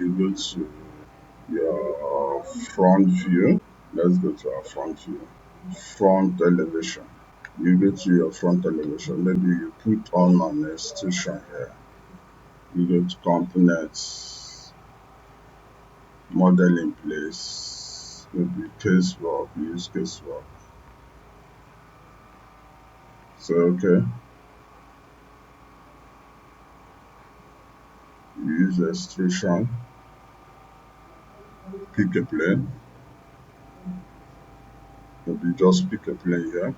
you go to your front view. Let's go to our front view. Front elevation. You go to your front elevation. Maybe you put on an extrusion here. You go to components, model in place, maybe casework, use casework. So okay. You use extrusion, pick a plane. Maybe just pick a plane here.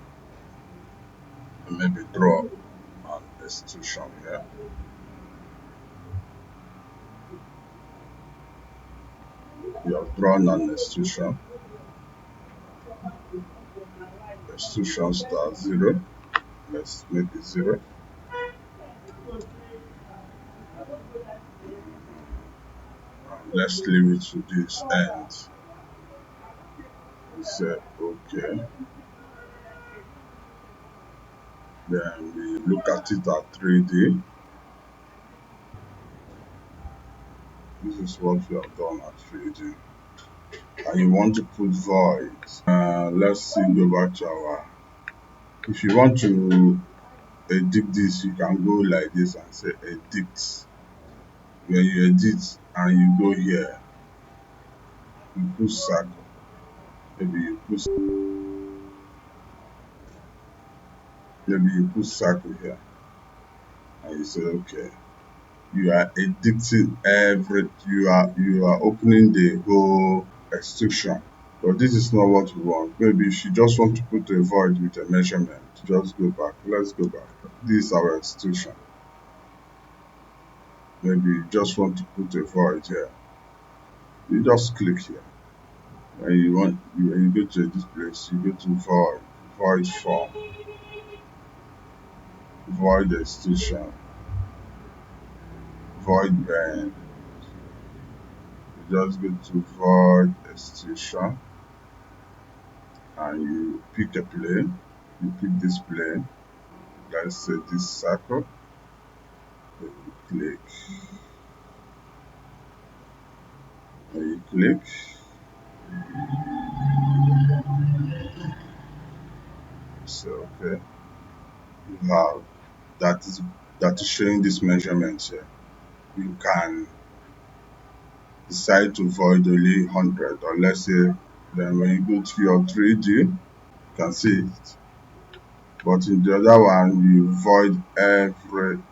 And maybe draw an extrusion here. You have drawn an extrusion. Extrusion start 0. Let's make it 0. And let's leave it to this end. We say okay. Then we look at it at 3D. This is what we have done at 3D. And you want to put void. Let's see, go back to our. If you want to edit this, you can go like this and say edit. When you edit and you go here, you put circle. Maybe you put circle here, and you say okay. You are editing you are opening the whole extrusion. But this is not what we want. Maybe if you just want to put a void with a measurement, just go back. Let's go back. This is our extrusion. Maybe you just want to put a void here. You just click here. When you go to this place, you go to void form, void extrusion, void bend. You just go to void extrusion and you pick a plane. You pick this plane. Let's say this circle. Then you click. When you click, so okay, you have that is showing this measurement here. You can decide to void only 100, or let's say, then when you go to your 3D, you can see it. But in the other one, you void everything.